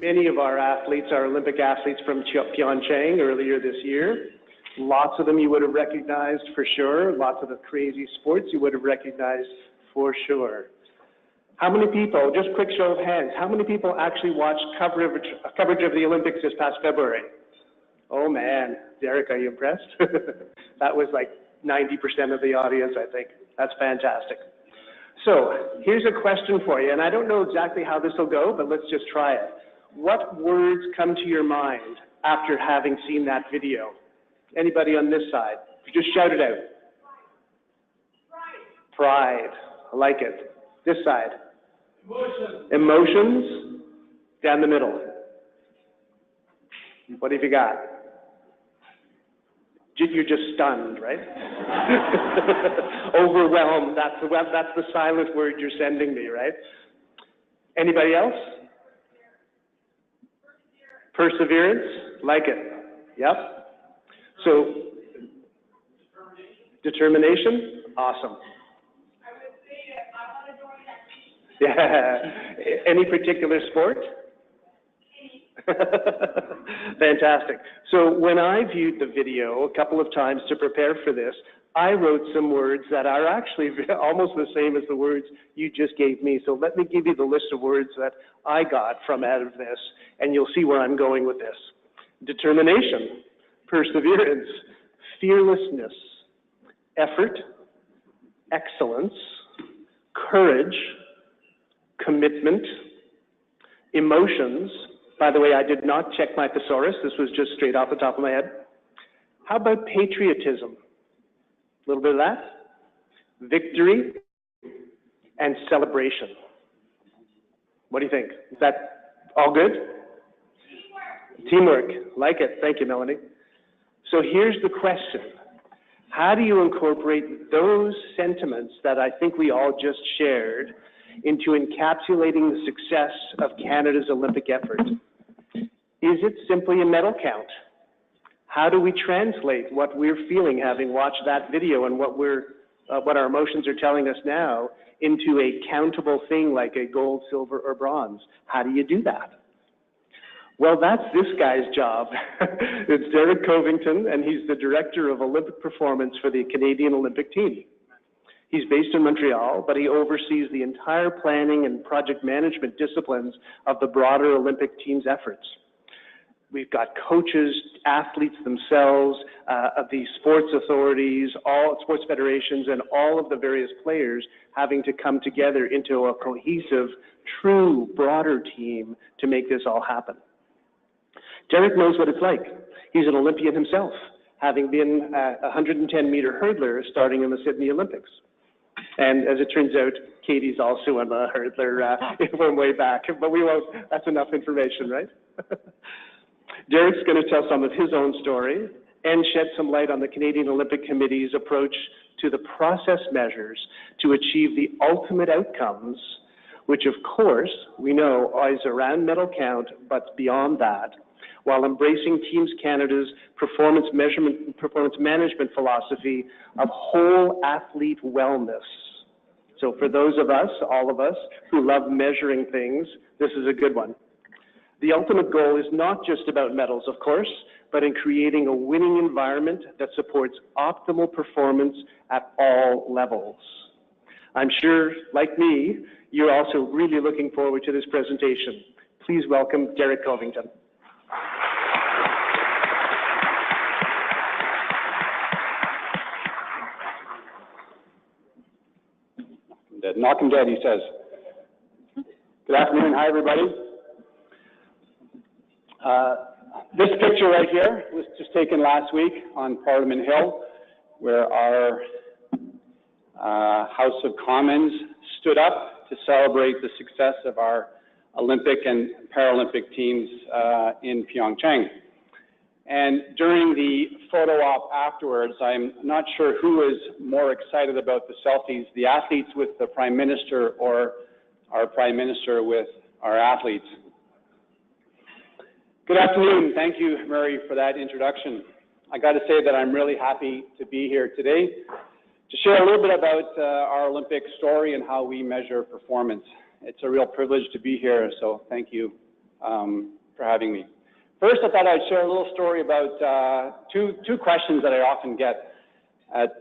Many of our athletes are Olympic athletes from Pyeongchang earlier this year. Lots of them you would have recognized for sure. Lots of the crazy sports you would have recognized for sure. How many people, just quick show of hands, how many people actually watched coverage of the Olympics this past February? Oh man, Derek, are you impressed? That was like 90% of the audience, I think. That's fantastic. So here's a question for you, and I don't know exactly how this will go, but let's just try it. What words come to your mind after having seen that video? Anybody on this side? Just shout it out. Pride. Pride. I like it. This side. Emotions. Emotions. Down the middle. What have you got? You're just stunned, right? Overwhelmed. That's the silent word you're sending me, right? Anybody else? Perseverance. Like it. Yep. So, determination. Awesome. I would say I want to join that team. Yeah. Any particular sport? Fantastic. So when I viewed the video a couple of times to prepare for this, I wrote some words that are actually almost the same as the words you just gave me. So let me give you the list of words that I got from out of this, and you'll see where I'm going with this. Determination, perseverance, fearlessness, effort, excellence, courage, commitment, emotions. By the way, I did not check my thesaurus. This was just straight off the top of my head. How about patriotism? A little bit of that. Victory and celebration. What do you think? Is that all good? Teamwork. Teamwork. Like it. Thank you, Melanie. So here's the question. How do you incorporate those sentiments that I think we all just shared into encapsulating the success of Canada's Olympic effort? Is it simply a medal count? How do we translate what we're feeling having watched that video and what our emotions are telling us now into a countable thing like a gold, silver, or bronze? How do you do that? Well, that's this guy's job. It's Derek Covington, and he's the Director of Olympic Performance for the Canadian Olympic Team. He's based in Montreal, but he oversees the entire planning and project management disciplines of the broader Olympic team's efforts. We've got coaches, athletes themselves, of the sports authorities, all sports federations, and all of the various players having to come together into a cohesive, true, broader team to make this all happen. Derek knows what it's like. He's an Olympian himself, having been a 110-meter hurdler starting in the Sydney Olympics. And as it turns out, Katie's also a hurdler from way back, but we won't, that's enough information, right? Derek's going to tell some of his own story and shed some light on the Canadian Olympic Committee's approach to the process measures to achieve the ultimate outcomes, which of course we know is around medal count, but beyond that, while embracing Teams Canada's performance management philosophy of whole athlete wellness. So for those of us, all of us, who love measuring things, this is a good one. The ultimate goal is not just about medals, of course, but in creating a winning environment that supports optimal performance at all levels. I'm sure, like me, you're also really looking forward to this presentation. Please welcome Derek Covington. Knock him dead, he says. Good afternoon. Hi, everybody. This picture right here was just taken last week on Parliament Hill, where our House of Commons stood up to celebrate the success of our Olympic and Paralympic teams in Pyeongchang. And during the photo op afterwards, I'm not sure who is more excited about the selfies, the athletes with the Prime Minister or our Prime Minister with our athletes. Good afternoon. Thank you, Murray, for that introduction. I got to say that I'm really happy to be here today to share a little bit about our Olympic story and how we measure performance. It's a real privilege to be here, so thank you for having me. First, I thought I'd share a little story about two questions that I often get at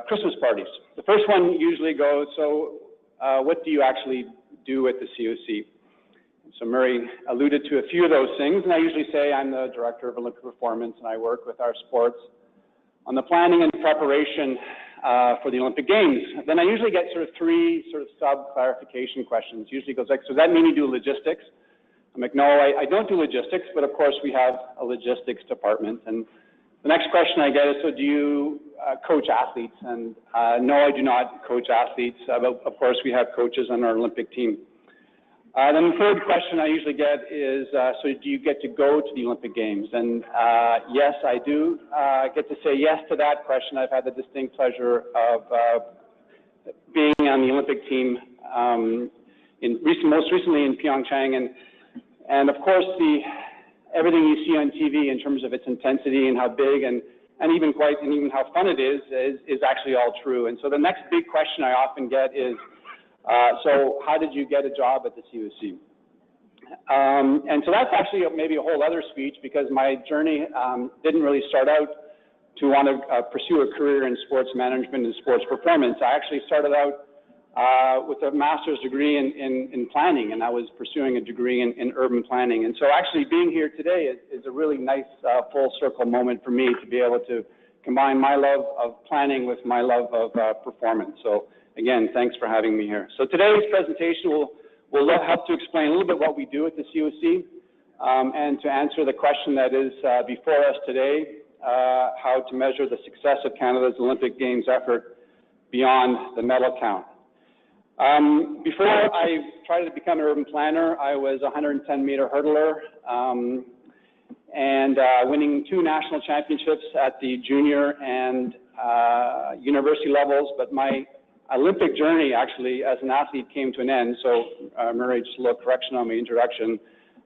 Christmas parties. The first one usually goes, so what do you actually do at the COC? So Murray alluded to a few of those things, and I usually say I'm the Director of Olympic Performance, and I work with our sports on the planning and preparation for the Olympic Games. Then I usually get three sub-clarification questions. Usually goes like, so does that mean you do logistics? I'm like, no, I don't do logistics, but of course we have a logistics department. And the next question I get is, so do you coach athletes? And no, I do not coach athletes. Of course, we have coaches on our Olympic team. Then the third question I usually get is, so do you get to go to the Olympic Games? And yes, I do get to say yes to that question. I've had the distinct pleasure of being on the Olympic team most recently in Pyeongchang. And of course, everything you see on TV in terms of its intensity and how big and even how fun it is actually all true. And so the next big question I often get is, so how did you get a job at the COC? And so that's actually maybe a whole other speech, because my journey didn't really start out to want to pursue a career in sports management and sports performance. I actually started out with a master's degree in planning, and I was pursuing a degree in urban planning. And so actually being here today is a really nice full circle moment for me to be able to combine my love of planning with my love of performance. So again, thanks for having me here. So today's presentation will help to explain a little bit what we do at the COC, and to answer the question that is before us today, how to measure the success of Canada's Olympic Games effort beyond the medal count. Before I tried to become an urban planner, I was a 110-meter hurdler, and winning 2 national championships at the junior and university levels. But my Olympic journey, actually, as an athlete, came to an end. So, Murray, just a little correction on my introduction.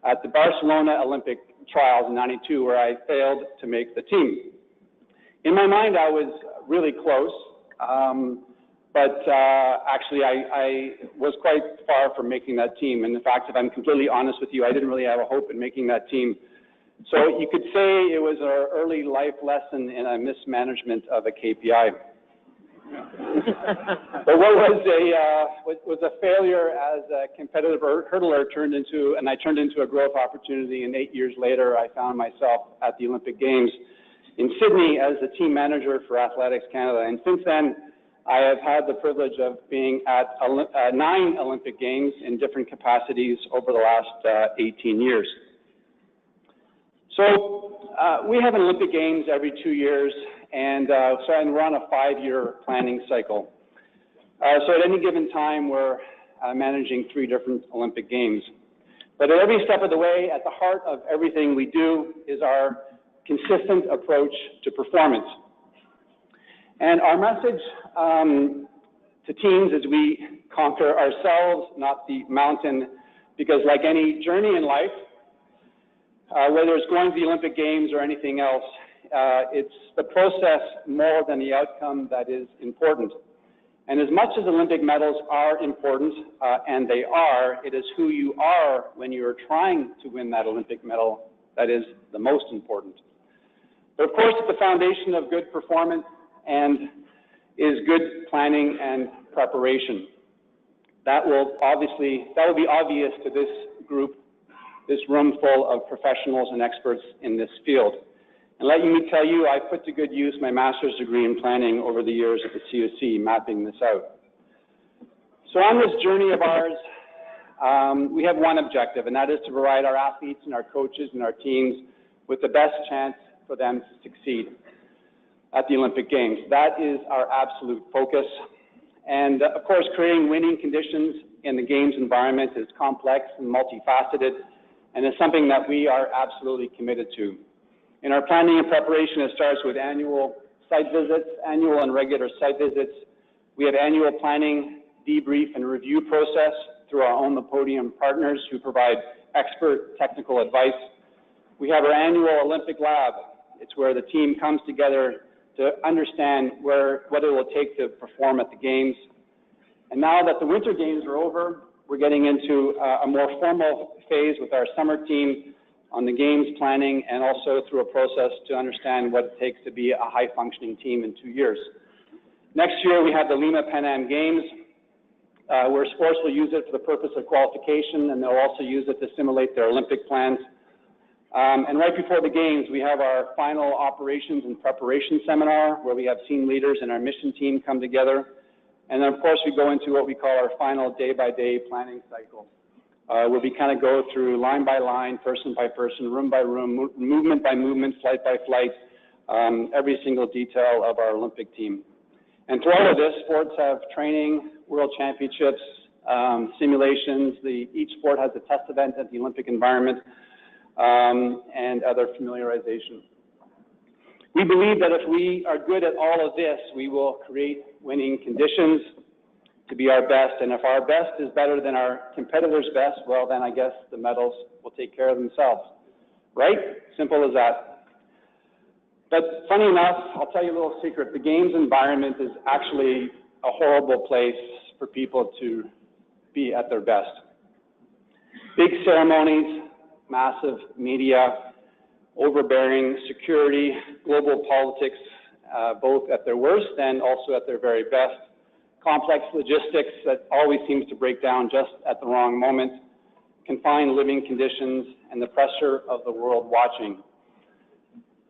At the Barcelona Olympic trials in '92, where I failed to make the team. In my mind, I was really close. But actually, I was quite far from making that team. And in fact, if I'm completely honest with you, I didn't really have a hope in making that team. So you could say it was an early life lesson in a mismanagement of a KPI. But what was a failure as a competitive hurdler turned into a growth opportunity. And 8 years later, I found myself at the Olympic Games in Sydney as the team manager for Athletics Canada. And since then, I have had the privilege of being at 9 Olympic Games in different capacities over the last 18 years. So we have an Olympic Games every 2 years, and we're on a 5-year planning cycle. So at any given time, we're managing 3 different Olympic Games. But at every step of the way, at the heart of everything we do is our consistent approach to performance. And our message to teams is we conquer ourselves, not the mountain, because like any journey in life, whether it's going to the Olympic Games or anything else, it's the process more than the outcome that is important. And as much as Olympic medals are important, and they are, it is who you are when you're trying to win that Olympic medal that is the most important. But of course, at the foundation of good performance is good planning and preparation. That will be obvious to this group, this room full of professionals and experts in this field. And let me tell you, I put to good use my master's degree in planning over the years at the COC, mapping this out. So on this journey of ours, we have one objective, and that is to provide our athletes and our coaches and our teams with the best chance for them to succeed at the Olympic Games. That is our absolute focus. And of course, creating winning conditions in the Games environment is complex and multifaceted, and is something that we are absolutely committed to. In our planning and preparation, it starts with annual site visits, annual and regular site visits. We have annual planning, debrief, and review process through our own the podium partners who provide expert technical advice. We have our annual Olympic Lab. It's where the team comes together to understand what it will take to perform at the Games. And now that the Winter Games are over, we're getting into a more formal phase with our summer team on the games planning and also through a process to understand what it takes to be a high-functioning team in 2 years. Next year, we have the Lima Pan Am Games, where sports will use it for the purpose of qualification, and they'll also use it to simulate their Olympic plans. And right before the games, we have our final operations and preparation seminar, where we have team leaders and our mission team come together. And then, of course, we go into what we call our final day-by-day planning cycle, where we kind of go through line by line, person by person, room by room, movement by movement, flight by flight, every single detail of our Olympic team. And through all of this, sports have training, world championships, simulations. Each sport has a test event at the Olympic environment, and other familiarization. We believe that if we are good at all of this, we will create winning conditions to be our best. And if our best is better than our competitors' best, well, then I guess the medals will take care of themselves. Right? Simple as that. But funny enough, I'll tell you a little secret. The games environment is actually a horrible place for people to be at their best. Big ceremonies, massive media, overbearing security, global politics, both at their worst and also at their very best. Complex logistics that always seems to break down just at the wrong moment. Confined living conditions and the pressure of the world watching.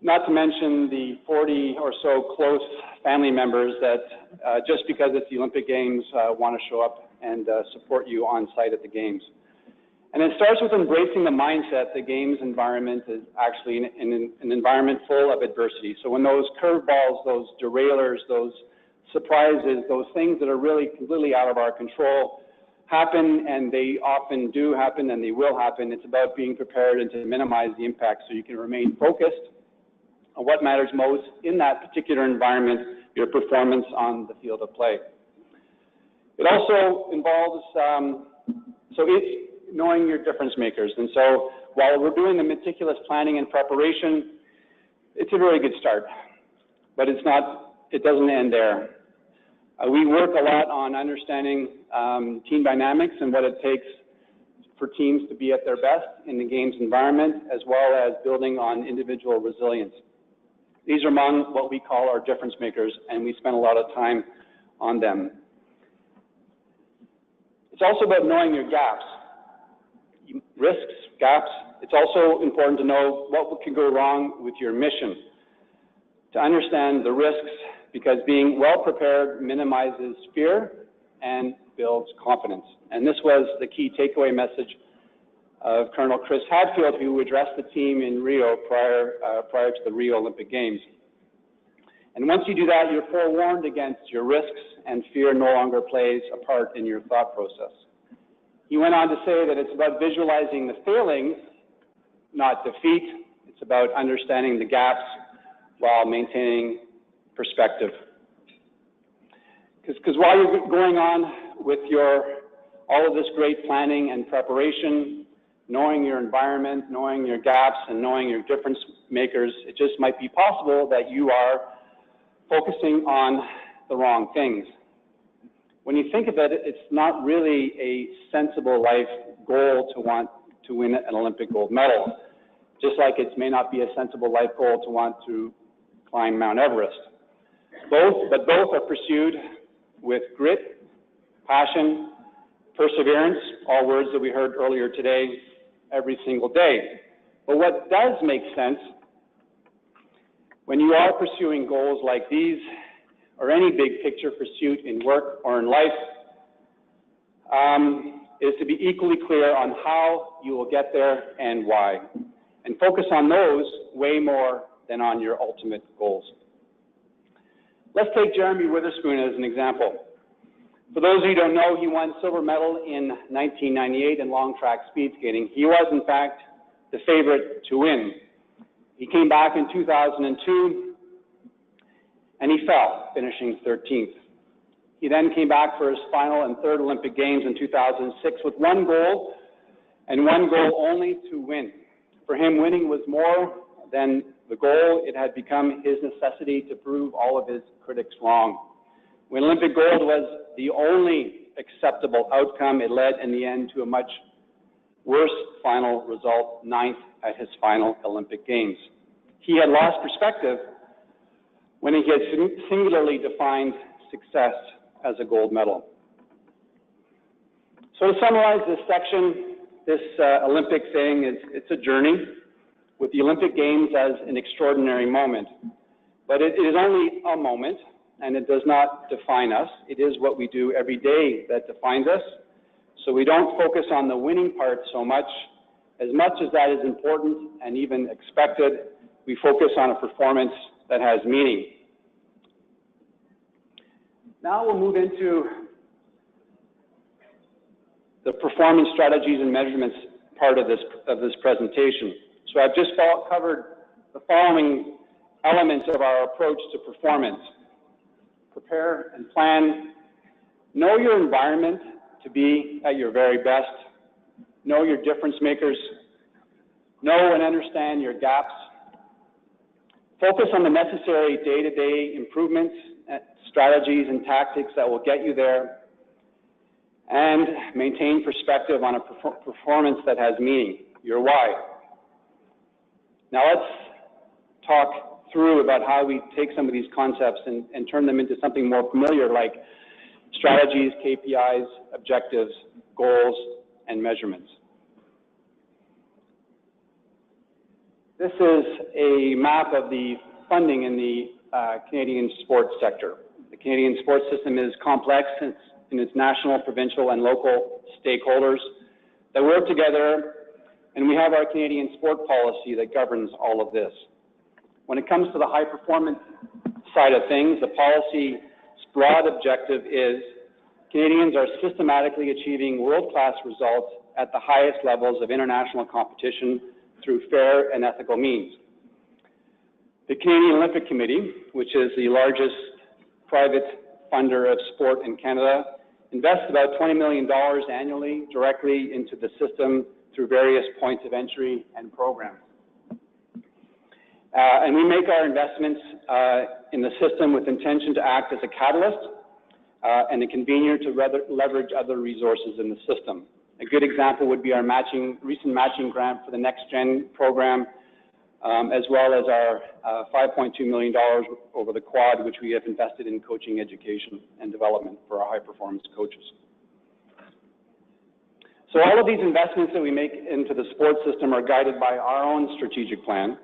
Not to mention the 40 or so close family members that just because it's the Olympic Games want to show up and support you on site at the Games. And it starts with embracing the mindset the Games environment is actually an environment full of adversity. So when those curveballs, those derailers, those surprises, those things that are really completely out of our control happen, and they often do happen and they will happen, it's about being prepared and to minimize the impact so you can remain focused on what matters most in that particular environment, your performance on the field of play. It also involves, knowing your difference makers. And so while we're doing the meticulous planning and preparation, it's a very good start, but it doesn't end there. We work a lot on understanding team dynamics and what it takes for teams to be at their best in the Games environment, as well as building on individual resilience. These are among what we call our difference makers, and we spend a lot of time on them. It's also about knowing your gaps. Risks, gaps. It's also important to know what can go wrong with your mission. To understand the risks, because being well prepared minimizes fear and builds confidence. And this was the key takeaway message of Colonel Chris Hadfield, who addressed the team in Rio prior to the Rio Olympic Games. And once you do that, you're forewarned against your risks, and fear no longer plays a part in your thought process. He went on to say that it's about visualizing the failings, not defeat. It's about understanding the gaps while maintaining perspective. Because while you're going on with all of this great planning and preparation, knowing your environment, knowing your gaps, and knowing your difference makers, it just might be possible that you are focusing on the wrong things. When you think of it, it's not really a sensible life goal to want to win an Olympic gold medal, just like it may not be a sensible life goal to want to climb Mount Everest. Both are pursued with grit, passion, perseverance, all words that we heard earlier today, every single day. But what does make sense when you are pursuing goals like these, or any big picture pursuit in work or in life, is to be equally clear on how you will get there and why, and focus on those way more than on your ultimate goals. Let's take Jeremy Witherspoon as an example. For those of you who don't know, he won silver medal in 1998 in long track speed skating. He was, in fact, the favorite to win. He came back in 2002, and he fell, finishing 13th. He then came back for his final and third Olympic Games in 2006 with one goal, and one goal only, to win. For him, winning was more than the goal. It had become his necessity to prove all of his critics wrong. When Olympic gold was the only acceptable outcome. It led in the end to a much worse final result, 9th at his final Olympic Games. He had lost perspective when he had singularly defined success as a gold medal. So to summarize this section, this Olympic thing it's a journey with the Olympic Games as an extraordinary moment. But it is only a moment, and it does not define us. It is what we do every day that defines us. So we don't focus on the winning part so much. As that is important and even expected, we focus on a performance that has meaning. Now we'll move into the performance strategies and measurements part of this presentation. So I've just covered the following elements of our approach to performance. Prepare and plan. Know your environment to be at your very best. Know your difference makers. Know and understand your gaps. Focus on the necessary day-to-day improvements, strategies, and tactics that will get you there. And maintain perspective on a performance that has meaning, your why. Now let's talk through about how we take some of these concepts and turn them into something more familiar, like strategies, KPIs, objectives, goals, and measurements. This is a map of the funding in the Canadian sports sector. The Canadian sports system is complex in its national, provincial, and local stakeholders that work together, and we have our Canadian sport policy that governs all of this. When it comes to the high performance side of things, the policy's broad objective is Canadians are systematically achieving world-class results at the highest levels of international competition through fair and ethical means. The Canadian Olympic Committee, which is the largest private funder of sport in Canada, invests about $20 million annually directly into the system through various points of entry and programs. And we make our investments in the system with intention to act as a catalyst and a convener to leverage other resources in the system. A good example would be our recent matching grant for the Next Gen program, as well as our $5.2 million over the quad, which we have invested in coaching education and development for our high-performance coaches. So all of these investments that we make into the sports system are guided by our own strategic plan.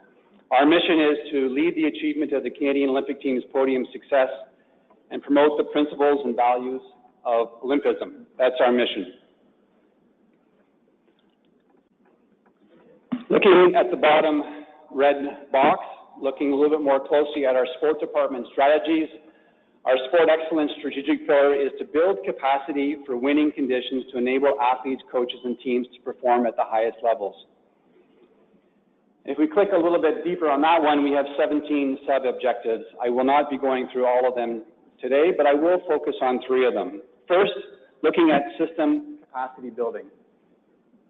Our mission is to lead the achievement of the Canadian Olympic team's podium success and promote the principles and values of Olympism. That's our mission. Looking at the bottom red box, looking a little bit more closely at our sport department strategies, our sport excellence strategic pillar is to build capacity for winning conditions to enable athletes, coaches, and teams to perform at the highest levels. If we click a little bit deeper on that one, we have 17 sub-objectives. I will not be going through all of them today, but I will focus on 3 of them. First, looking at system capacity building.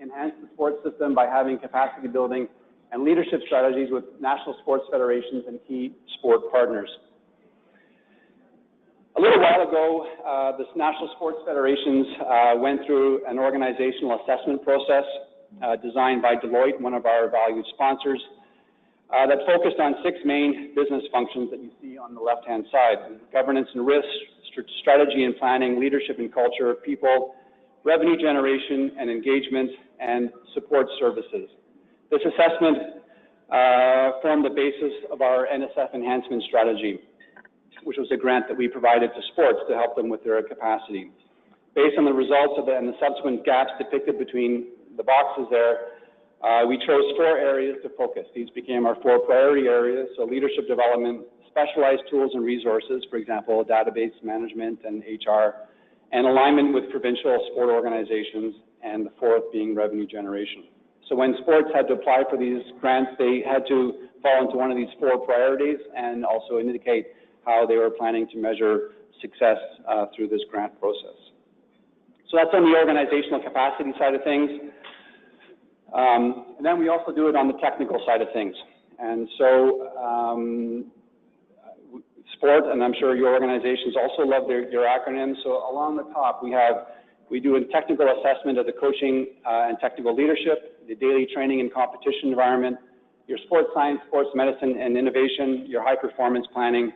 Enhance the sports system by having capacity building and leadership strategies with national sports federations and key sport partners. A little while ago, the national sports federations went through an organizational assessment process designed by Deloitte, one of our valued sponsors, that focused on 6 main business functions that you see on the left-hand side: governance and risk, strategy and planning, leadership and culture, people, revenue generation and engagement, and support services. This assessment formed the basis of our NSF enhancement strategy, which was a grant that we provided to sports to help them with their capacity. Based on the results of and the subsequent gaps depicted between the boxes there, we chose 4 areas to focus. These became our 4 priority areas: so leadership development, specialized tools and resources, for example, database management and HR, and alignment with provincial sport organizations, and the 4th being revenue generation. So when sports had to apply for these grants, they had to fall into one of these 4 priorities and also indicate how they were planning to measure success through this grant process. So that's on the organizational capacity side of things. And then we also do it on the technical side of things. And so sport, and I'm sure your organizations also love their acronyms. So along the top, we do a technical assessment of the coaching and technical leadership, the daily training and competition environment, your sports science, sports medicine and innovation, your high performance planning,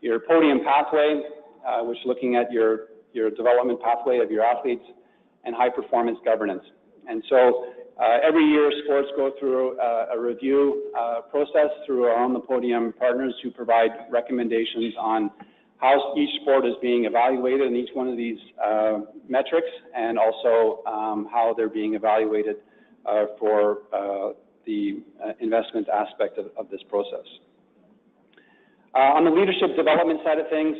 your podium pathway, which is looking at your development pathway of your athletes, and high performance governance. And so every year sports go through a review process through our On the Podium partners who provide recommendations on how each sport is being evaluated in each one of these metrics, and also how they're being evaluated for the investment aspect of this process. On the leadership development side of things,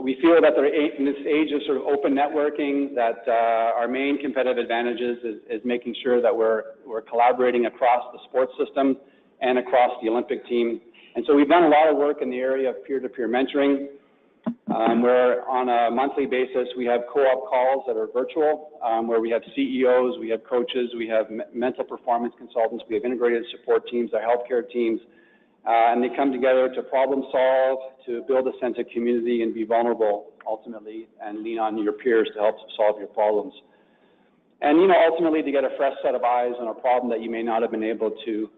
we feel that in this age of sort of open networking, that our main competitive advantages is making sure that we're collaborating across the sports system and across the Olympic team. And so we've done a lot of work in the area of peer-to-peer mentoring, where on a monthly basis we have co-op calls that are virtual, where we have CEOs, we have coaches, we have mental performance consultants, we have integrated support teams, our healthcare teams, and they come together to problem solve, to build a sense of community and be vulnerable ultimately, and lean on your peers to help solve your problems. And, you know, ultimately to get a fresh set of eyes on a problem that you may not have been able to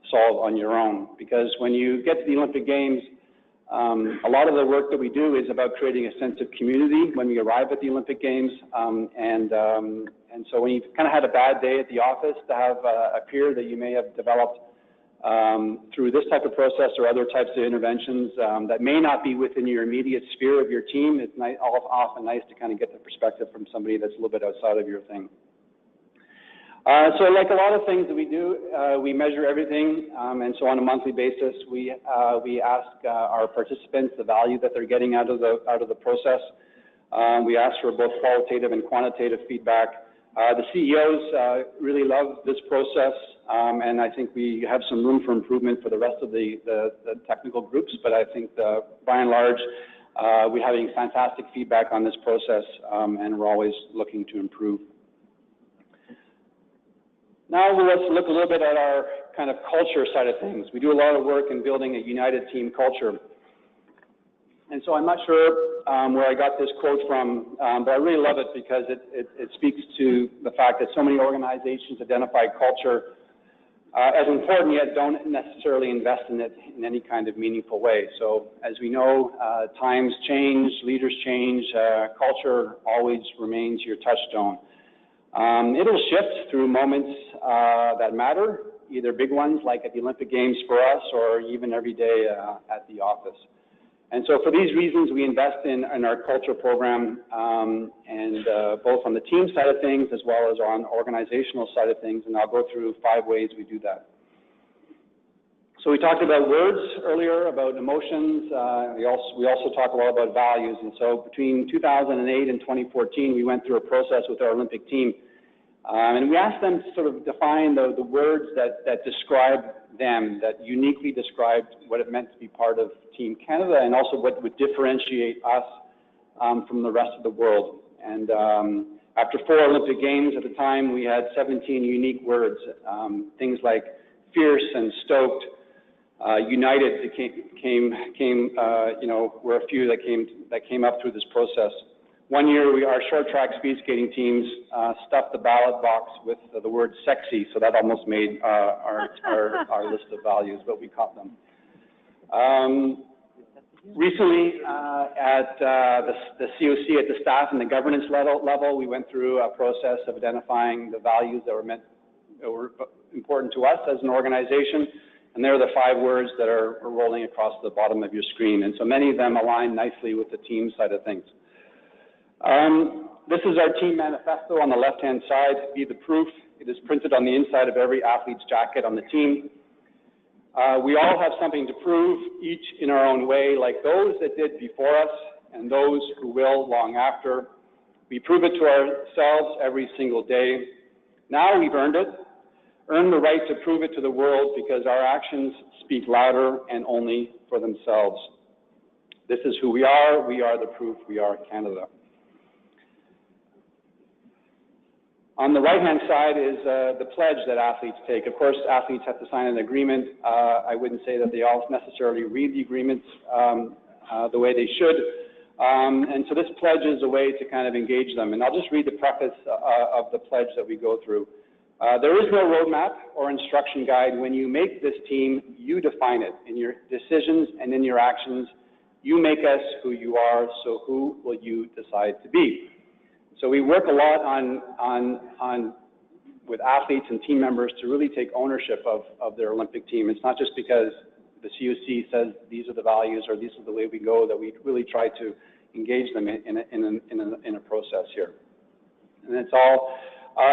solve on your own. Because when you get to the Olympic Games, a lot of the work that we do is about creating a sense of community when we arrive at the Olympic Games. And so when you've kind of had a bad day at the office, to have a peer that you may have developed through this type of process or other types of interventions that may not be within your immediate sphere of your team, it's often nice to kind of get the perspective from somebody that's a little bit outside of your thing. So like a lot of things that we do, we measure everything, and so on a monthly basis, we ask our participants the value that they're getting out of the process. We ask for both qualitative and quantitative feedback. The CEOs really love this process, and I think we have some room for improvement for the rest of the technical groups, but I think by and large, we're having fantastic feedback on this process, and we're always looking to improve. Now let's look a little bit at our kind of culture side of things. We do a lot of work in building a united team culture. And so I'm not sure where I got this quote from, but I really love it because it speaks to the fact that so many organizations identify culture as important, yet don't necessarily invest in it in any kind of meaningful way. So as we know, times change, leaders change, culture always remains your touchstone. It'll shift through moments that matter, either big ones like at the Olympic Games for us, or even every day at the office. And so for these reasons, we invest in our culture program, and both on the team side of things as well as on organizational side of things, and I'll go through 5 ways we do that. So we talked about words earlier, about emotions. We also talk a lot about values. And so between 2008 and 2014, we went through a process with our Olympic team. And we asked them to sort of define the words that describe them, that uniquely described what it meant to be part of Team Canada, and also what would differentiate us from the rest of the world. And after 4 Olympic Games at the time, we had 17 unique words, things like fierce and stoked, united were a few that came up through this process. One year, our short track speed skating teams stuffed the ballot box with the word sexy, so that almost made our list of values, but we caught them. Recently, at the COC, at the staff and the governance level, we went through a process of identifying the values that were important to us as an organization, and they're the 5 words that are rolling across the bottom of your screen, and so many of them align nicely with the team side of things. This is our team manifesto on the left-hand side, Be the Proof. It is printed on the inside of every athlete's jacket on the team. We all have something to prove, each in our own way, like those that did before us and those who will long after. We prove it to ourselves every single day. Now we've earned it, earned the right to prove it to the world, because our actions speak louder and only for themselves. This is who we are the proof, we are Canada. On the right-hand side is the pledge that athletes take. Of course, athletes have to sign an agreement. I wouldn't say that they all necessarily read the agreements the way they should. And so this pledge is a way to kind of engage them. And I'll just read the preface of the pledge that we go through. There is no roadmap or instruction guide. When you make this team, you define it in your decisions and in your actions. You make us who you are, so who will you decide to be? So we work a lot with athletes and team members to really take ownership of their Olympic team. It's not just because the CUC says these are the values or this is the way we go, that we really try to engage them in a process here. And it's all,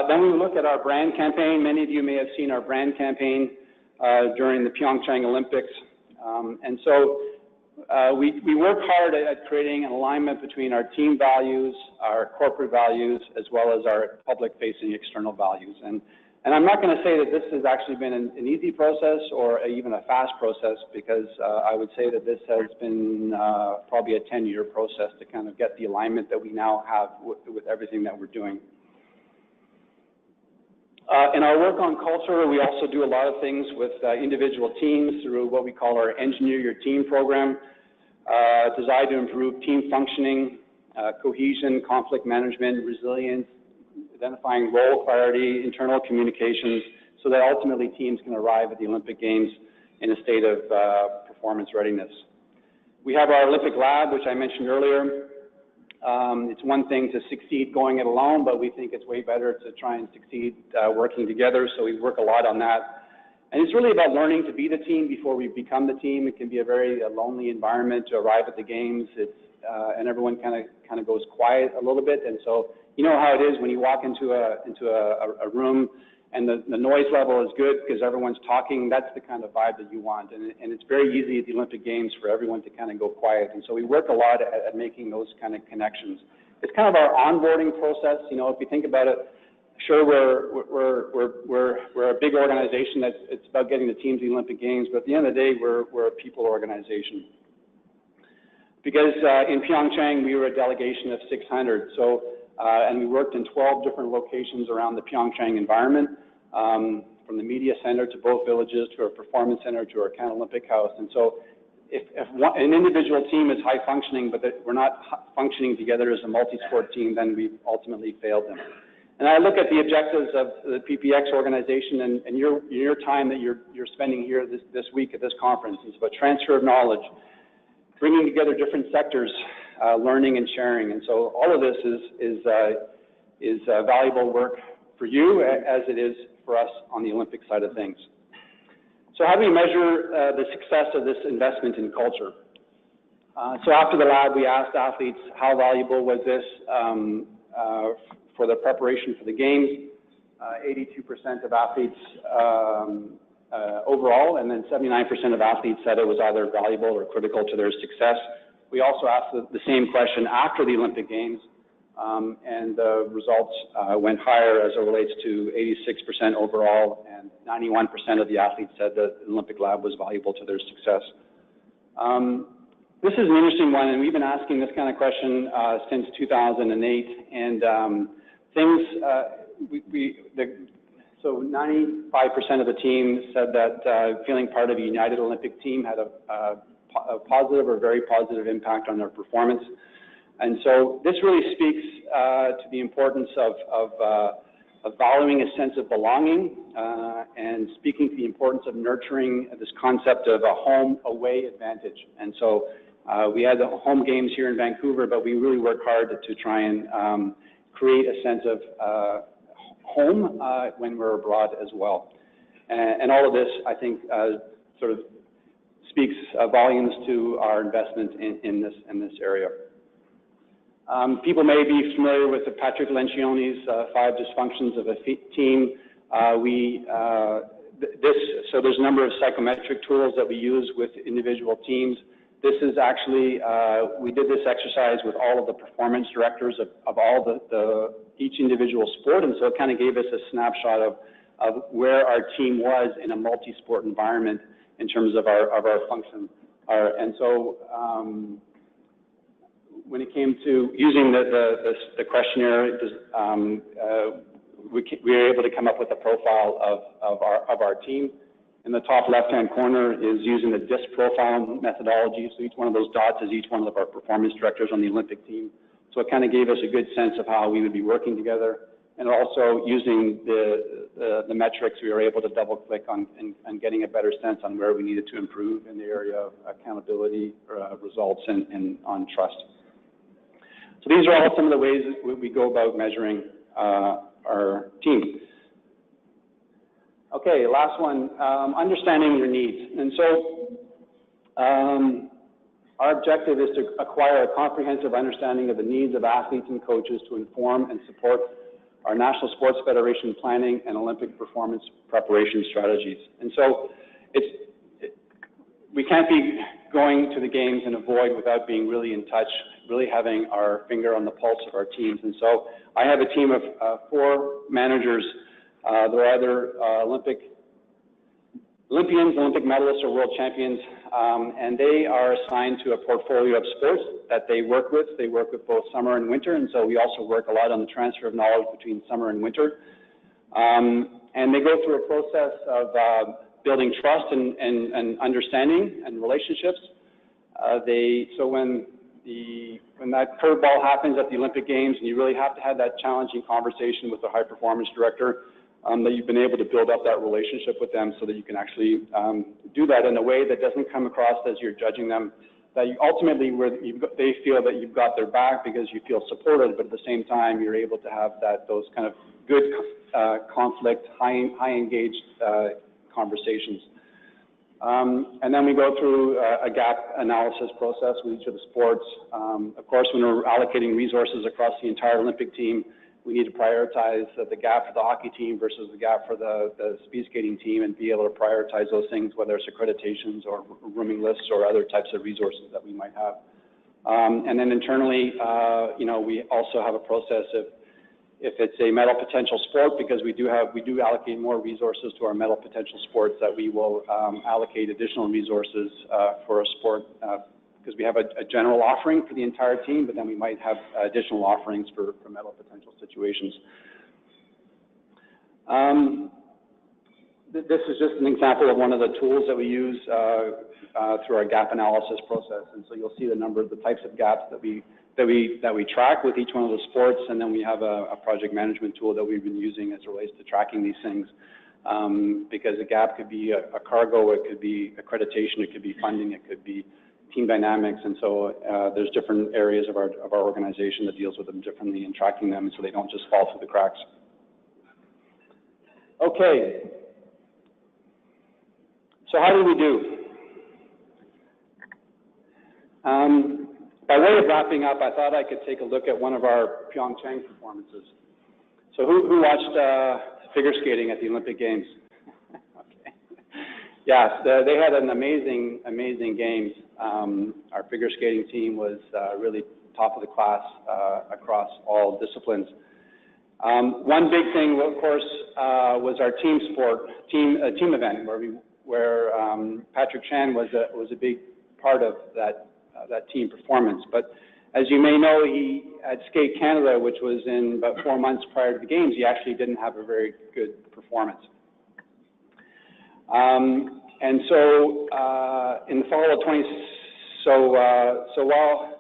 then we look at our brand campaign. Many of you may have seen our brand campaign during the Pyeongchang Olympics. And so we work hard at creating an alignment between our team values, our corporate values, as well as our public-facing external values. And I'm not going to say that this has actually been an easy process or even a fast process, because I would say that this has been probably a 10-year process to kind of get the alignment that we now have with everything that we're doing. In our work on culture, we also do a lot of things with individual teams through what we call our Engineer Your Team program, designed to improve team functioning, cohesion, conflict management, resilience, identifying role clarity, internal communications, so that ultimately teams can arrive at the Olympic Games in a state of performance readiness. We have our Olympic Lab, which I mentioned earlier. It's one thing to succeed going it alone, but we think it's way better to try and succeed working together, so we work a lot on that. And it's really about learning to be the team before we become the team. It can be a very lonely environment to arrive at the games, and everyone kind of goes quiet a little bit. And so you know how it is when you walk into a room and the noise level is good because everyone's talking. That's the kind of vibe that you want. And it's very easy at the Olympic Games for everyone to kind of go quiet. And so we work a lot at making those kind of connections. It's kind of our onboarding process. You know, if you think about it, sure, we're a big organization that's it's about getting the team to the Olympic Games, but at the end of the day, we're a people organization. Because in Pyeongchang, we were a delegation of 600. So, and we worked in 12 different locations around the Pyeongchang environment, from the media center to both villages to our performance center to our Can Olympic House. And so if an individual team is high functioning, but that we're not functioning together as a multi-sport team, then we've ultimately failed them. And I look at the objectives of the PPX organization and your time that you're spending here this week at this conference is about transfer of knowledge, bringing together different sectors, learning and sharing. And so all of this is valuable work for you as it is for us on the Olympic side of things. So how do we measure the success of this investment in culture? So after the lab, we asked athletes how valuable was this for the preparation for the games. 82% of athletes overall, and then 79% of athletes said it was either valuable or critical to their success. We also asked the same question after the Olympic Games, and the results went higher as it relates to 86% overall, and 91% of the athletes said that the Olympic Lab was valuable to their success. This is an interesting one, and we've been asking this kind of question since 2008, and so 95% of the team said that feeling part of a united Olympic team had a positive or very positive impact on their performance. And so this really speaks to the importance of valuing a sense of belonging and speaking to the importance of nurturing this concept of a home-away advantage. And so we had the home games here in Vancouver, but we really worked hard to try and create a sense of home when we're abroad as well. And all of this, I think, sort of speaks volumes to our investment in this area. People may be familiar with Patrick Lencioni's 5 dysfunctions of a team. So there's a number of psychometric tools that we use with individual teams. This is actually, we did this exercise with all of the performance directors of all each individual sport, and so it kind of gave us a snapshot of where our team was in a multi-sport environment in terms of our function. And so when it came to using the questionnaire, we were able to come up with a profile of our team. In the top left-hand corner is using the DISC profile methodology. So each one of those dots is each one of our performance directors on the Olympic team. So it kind of gave us a good sense of how we would be working together. And also using the metrics, we were able to double-click on and getting a better sense on where we needed to improve in the area of accountability, results, and on trust. So these are all some of the ways that we go about measuring our team. Okay, last one, understanding your needs. And so our objective is to acquire a comprehensive understanding of the needs of athletes and coaches to inform and support our National Sports Federation planning and Olympic performance preparation strategies. And so we can't be going to the games and avoid without being really in touch, really having our finger on the pulse of our teams. And so I have a team of 4 managers. They're either Olympians, Olympic medalists, or world champions, and they are assigned to a portfolio of sports that they work with. They work with both summer and winter, and so we also work a lot on the transfer of knowledge between summer and winter. And they go through a process of building trust and understanding and relationships. So when that curveball happens at the Olympic Games, and you really have to have that challenging conversation with the high performance director, that you've been able to build up that relationship with them so that you can actually do that in a way that doesn't come across as you're judging them, that you ultimately they feel that you've got their back because you feel supported, but at the same time you're able to have those kind of good conflict, high engaged conversations. And then we go through a gap analysis process with each of the sports. Of course, when we're allocating resources across the entire Olympic team, we need to prioritize the gap for the hockey team versus the gap for the speed skating team, and be able to prioritize those things, whether it's accreditations or rooming lists or other types of resources that we might have. And then internally, we also have a process of, if it's a medal potential sport, because we do allocate more resources to our medal potential sports, that we will allocate additional resources for a sport, because we have a general offering for the entire team, but then we might have additional offerings for medal potential situations. This is just an example of one of the tools that we use through our gap analysis process, and so you'll see the types of gaps that we track with each one of the sports, and then we have a project management tool that we've been using as it relates to tracking these things, because a gap could be a cargo, it could be accreditation, it could be funding, it could be team dynamics, and so there's different areas of our organization that deals with them differently and tracking them so they don't just fall through the cracks. Okay, so how did we do? By way of wrapping up, I thought I could take a look at one of our Pyeongchang performances. So who watched figure skating at the Olympic Games? Okay. Yes, they had an amazing games. Our figure skating team was really top of the class across all disciplines. One big thing, of course, was our team event where Patrick Chan was a big part of that team performance. But as you may know, he at Skate Canada, which was in about 4 months prior to the games, he actually didn't have a very good performance. And so in the fall of so while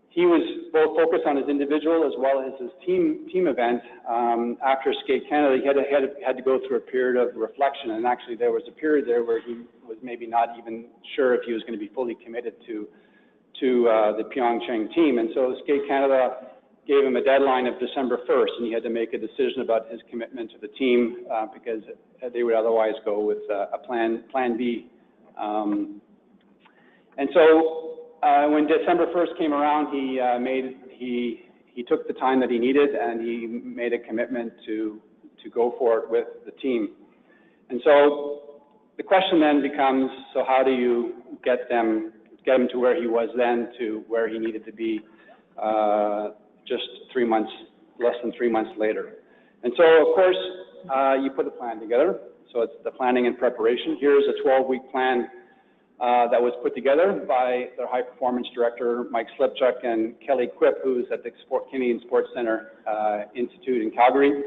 he was both focused on his individual as well as his team event, after Skate Canada, he had to go through a period of reflection. And actually, there was a period there where he was maybe not even sure if he was going to be fully committed to the Pyeongchang team. And so Skate Canada gave him a deadline of December 1st, and he had to make a decision about his commitment to the team because they would otherwise go with a plan B. And so when December 1st came around, he took the time that he needed, and he made a commitment to go for it with the team. And so the question then becomes, so how do you get him to where he was then to where he needed to be just less than 3 months later? And so, of course, you put a plan together. So it's the planning and preparation. Here's a 12-week plan that was put together by their high performance director, Mike Slipchuk, and Kelly Quip, who's at the Canadian Sports Center Institute in Calgary.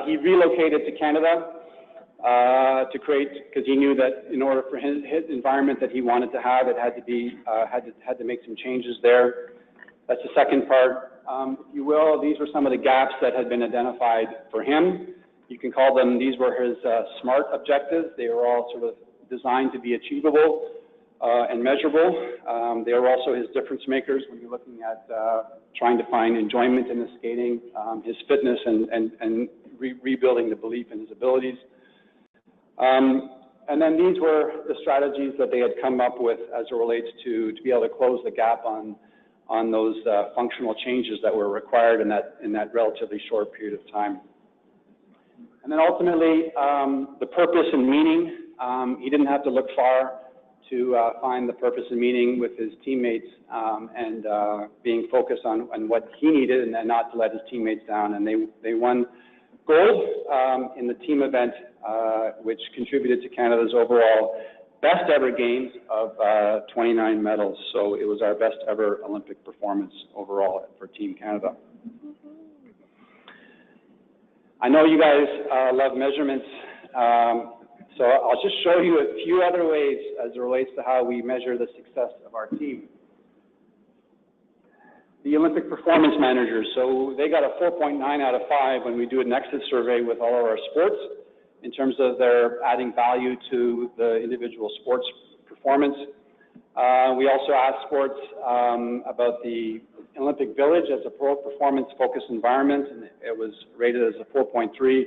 He relocated to Canada to create, because he knew that in order for his environment that he wanted to have, it had to be had to make some changes there. That's the second part. If you will, these were some of the gaps that had been identified for him. You can call them, these were his SMART objectives. They were all sort of designed to be achievable and measurable. They were also his difference makers when you're looking at trying to find enjoyment in the skating, his fitness, and rebuilding the belief in his abilities. And then these were the strategies that they had come up with as it relates to be able to close the gap on those functional changes that were required in that relatively short period of time. And then ultimately, the purpose and meaning. He didn't have to look far to find the purpose and meaning with his teammates and being focused on what he needed and not to let his teammates down. And they won gold in the team event, which contributed to Canada's overall best ever games of 29 medals. So it was our best ever Olympic performance overall for Team Canada. I know you guys love measurements, so I'll just show you a few other ways as it relates to how we measure the success of our team. The Olympic performance managers, so they got a 4.9 out of 5 when we do an exit survey with all of our sports in terms of their adding value to the individual sports performance. We also asked sports about the Olympic Village as a performance-focused environment, and it was rated as a 4.3.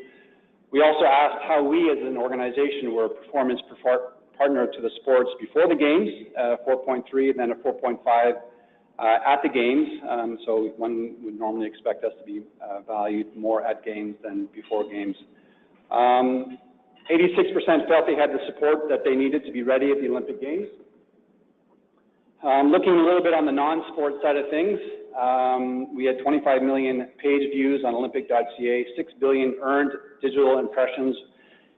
We also asked how we as an organization were a performance partner to the sports before the games, 4.3, and then a 4.5 at the games. So one would normally expect us to be valued more at games than before games. 86% felt they had the support that they needed to be ready at the Olympic Games. Looking a little bit on the non-sport side of things, we had 25 million page views on Olympic.ca, 6 billion earned digital impressions,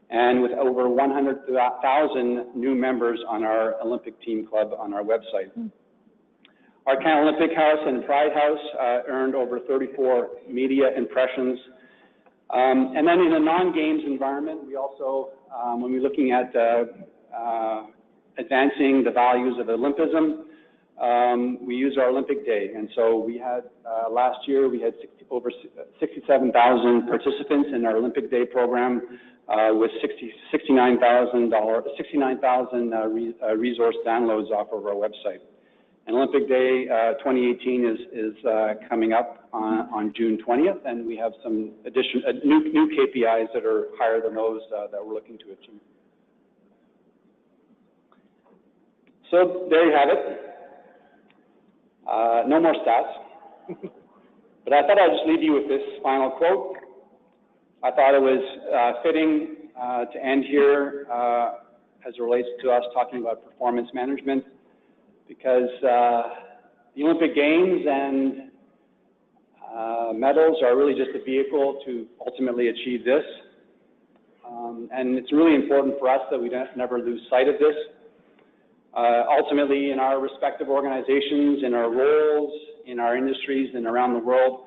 and with over 100,000 new members on our Olympic Team Club on our website. Our Canada Olympic House and Pride House earned over 34 media impressions. And then in a non-games environment, we also, when we're looking at advancing the values of Olympism, we use our Olympic Day. And so we had, last year, we had over 67,000 participants in our Olympic Day program with 69,000 resource downloads off of our website. And Olympic Day 2018 is coming up on June 20th, and we have some new KPIs that are higher than those that we're looking to achieve. So there you have it. No more stats. But I thought I'd just leave you with this final quote. I thought it was fitting to end here as it relates to us talking about performance management, because the Olympic Games and medals are really just a vehicle to ultimately achieve this. And it's really important for us that we never lose sight of this. Ultimately, in our respective organizations, in our roles, in our industries, and around the world,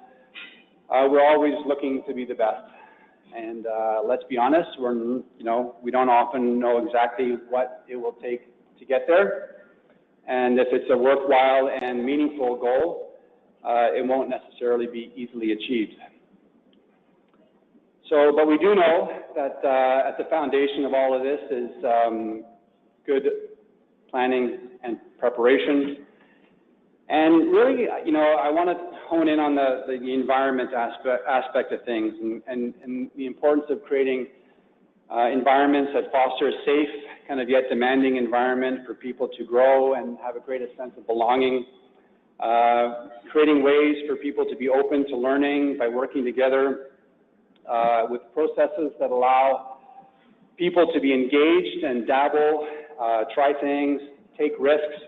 we're always looking to be the best. And let's be honest, we don't often know exactly what it will take to get there. And if it's a worthwhile and meaningful goal, it won't necessarily be easily achieved. So, but we do know that at the foundation of all of this is good planning and preparation. And really, I want to hone in on the environment aspect of things and the importance of creating environments that foster a safe, kind of yet demanding environment for people to grow and have a greater sense of belonging. Creating ways for people to be open to learning by working together with processes that allow people to be engaged and dabble, try things, take risks,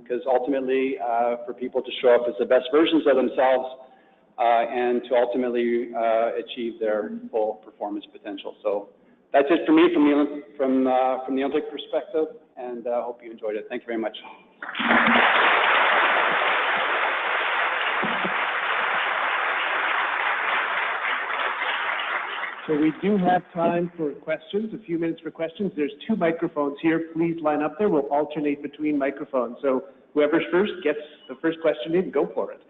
because ultimately for people to show up as the best versions of themselves and to ultimately achieve their full performance potential. So that's it for me from the Olympic perspective, and I hope you enjoyed it. Thank you very much. So we do have time for questions, a few minutes for questions. There's 2 microphones here. Please line up there. We'll alternate between microphones. So whoever's first gets the first question in, go for it.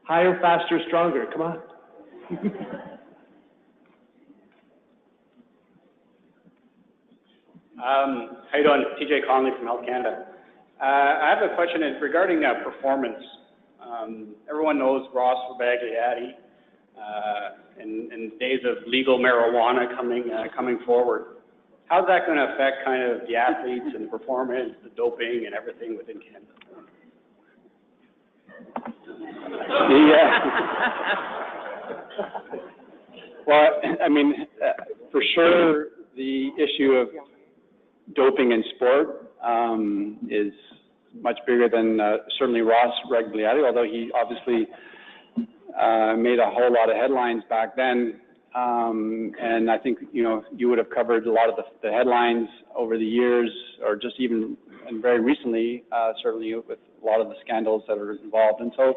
Higher, faster, stronger. Come on. How you doing? TJ Conley from Health Canada. I have a question regarding performance. Everyone knows Ross Rebagliati in days of legal marijuana coming forward. How's that going to affect kind of the athletes and the performance, the doping, and everything within Canada? Yeah. Well, I mean, for sure, the issue of doping in sport is much bigger than certainly Ross Rebagliati, although he obviously made a whole lot of headlines back then. And I think, you would have covered a lot of the headlines over the years, or just even and very recently, certainly with a lot of the scandals that are involved. And so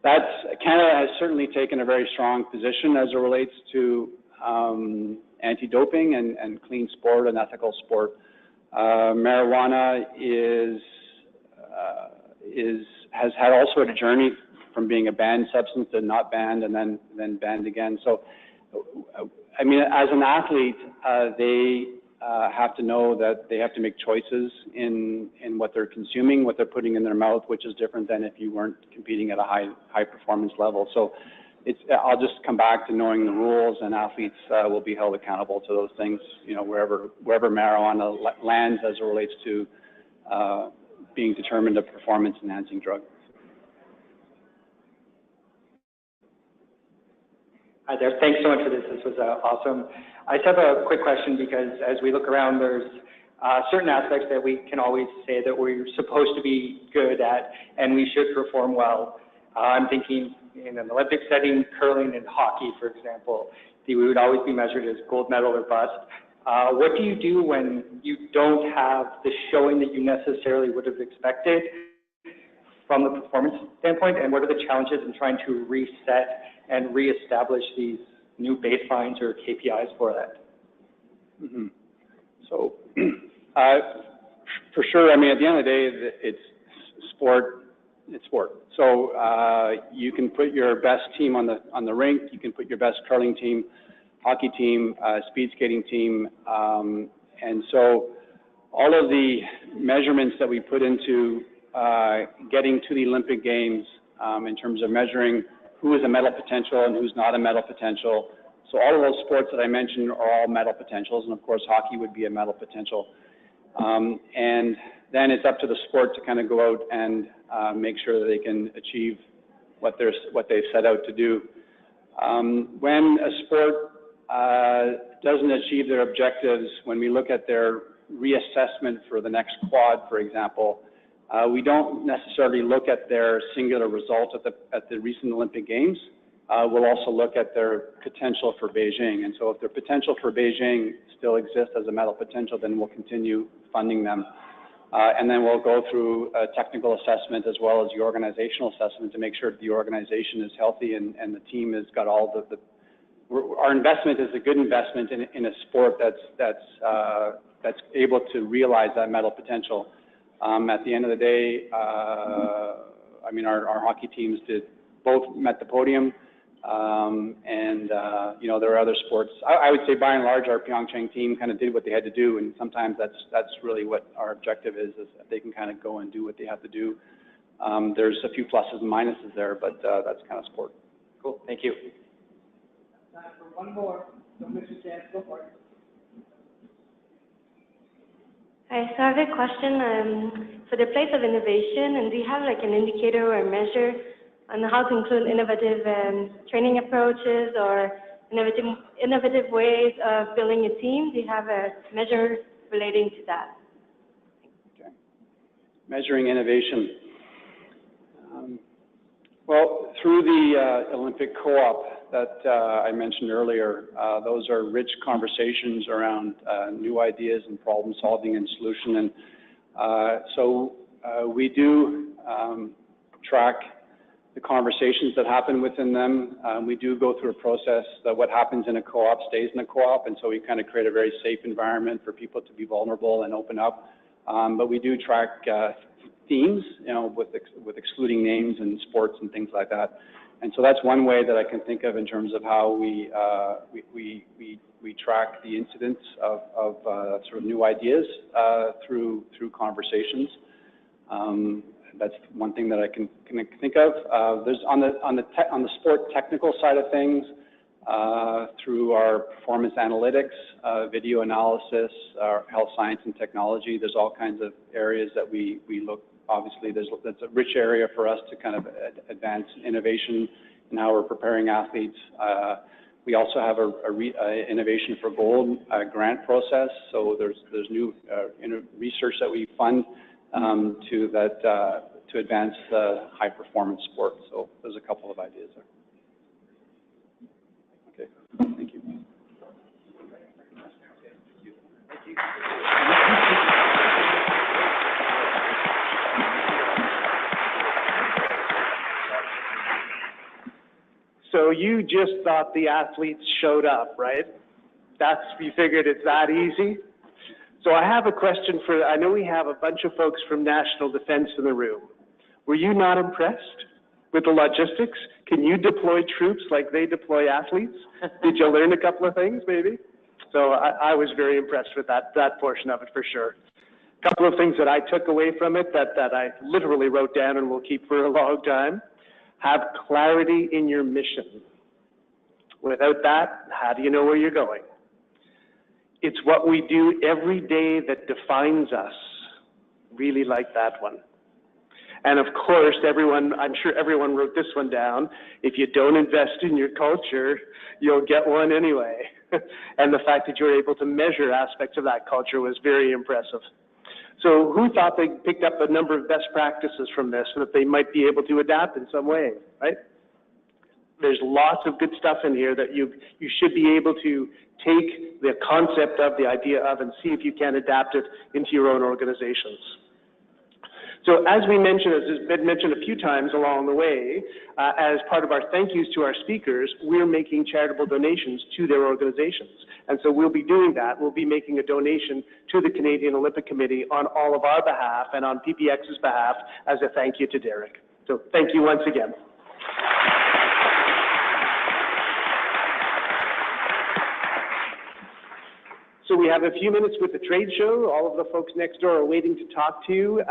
Canada has certainly taken a very strong position as it relates to anti-doping and clean sport and ethical sport. Marijuana has had also a journey from being a banned substance to not banned and then banned again. So, I mean, as an athlete, they have to know that they have to make choices in what they're consuming, what they're putting in their mouth, which is different than if you weren't competing at a high performance level. So I'll just come back to knowing the rules, and athletes will be held accountable to those things, wherever marijuana lands as it relates to being determined a performance-enhancing drug. Hi there. Thanks so much for this. This was awesome. I just have a quick question, because as we look around, there's certain aspects that we can always say that we're supposed to be good at and we should perform well. I'm thinking in an Olympic setting, curling and hockey, for example, we would always be measured as gold medal or bust. What do you do when you don't have the showing that you necessarily would have expected from the performance standpoint, and what are the challenges in trying to reset and reestablish these new baselines or KPIs for that? Mm-hmm. So, for sure, I mean, at the end of the day, it's sport. It's sport. So you can put your best team on the rink. You can put your best curling team, hockey team, speed skating team, and so all of the measurements that we put into getting to the Olympic Games in terms of measuring who is a medal potential and who's not a medal potential. So all of those sports that I mentioned are all medal potentials, and of course hockey would be a medal potential. And then it's up to the sport to kind of go out and make sure that they can achieve what they've set out to do. When a sport doesn't achieve their objectives, when we look at their reassessment for the next quad, for example, we don't necessarily look at their singular result at the recent Olympic Games. We'll also look at their potential for Beijing. And so if their potential for Beijing still exists as a medal potential, then we'll continue funding them. And then we'll go through a technical assessment as well as the organizational assessment to make sure that the organization is healthy and the team has got all our investment is a good investment in a sport that's able to realize that medal potential. At the end of the day, I mean, our hockey teams both met the podium, and there are other sports. I would say by and large our Pyeongchang team kind of did what they had to do, and sometimes that's really what our objective is that they can kind of go and do what they have to do. There's a few pluses and minuses there, but that's kind of sport. Cool. Thank you. Time for one more. So Mr. Chance, go for it. Hi, so I have a question for the place of innovation, and do you have like an indicator or a measure on how to include innovative training approaches or innovative ways of building a team? Do you have a measure relating to that? Okay. Measuring innovation. Well, through the Olympic Co-op that I mentioned earlier, those are rich conversations around new ideas and problem solving and solution. And so we do track the conversations that happen within them. We do go through a process that what happens in a co-op stays in a co-op, and so we kind of create a very safe environment for people to be vulnerable and open up. But we do track themes, with excluding names and sports and things like that. And so that's one way that I can think of in terms of how we track the incidence of sort of new ideas through conversations. That's one thing that I can think of. There's on the sport technical side of things, through our performance analytics, video analysis, our health science and technology. There's all kinds of areas that we look. Obviously, that's a rich area for us to kind of advance innovation in how we're preparing athletes. We also have a Innovation for Gold grant process. So there's new research that we fund to advance high performance sport. So there's a couple of ideas there. Okay, thank you. So you just thought the athletes showed up, right? You figured it's that easy? So I have a question I know we have a bunch of folks from National Defense in the room. Were you not impressed with the logistics? Can you deploy troops like they deploy athletes? Did you learn a couple of things, maybe? So I was very impressed with that portion of it for sure. A couple of things that I took away from it that I literally wrote down and will keep for a long time. Have clarity in your mission. Without that, how do you know where you're going? It's what we do every day that defines us. Really like that one. And of course, I'm sure everyone wrote this one down. If you don't invest in your culture, you'll get one anyway. And the fact that you're able to measure aspects of that culture was very impressive. So who thought they picked up a number of best practices from this so that they might be able to adapt in some way, right? There's lots of good stuff in here that you should be able to take the concept of, the idea of, and see if you can adapt it into your own organizations. So as we mentioned, as has been mentioned a few times along the way, as part of our thank yous to our speakers, we're making charitable donations to their organizations. And so we'll be doing that. We'll be making a donation to the Canadian Olympic Committee on all of our behalf and on PPX's behalf as a thank you to Derek. So thank you once again. So we have a few minutes with the trade show. All of the folks next door are waiting to talk to you.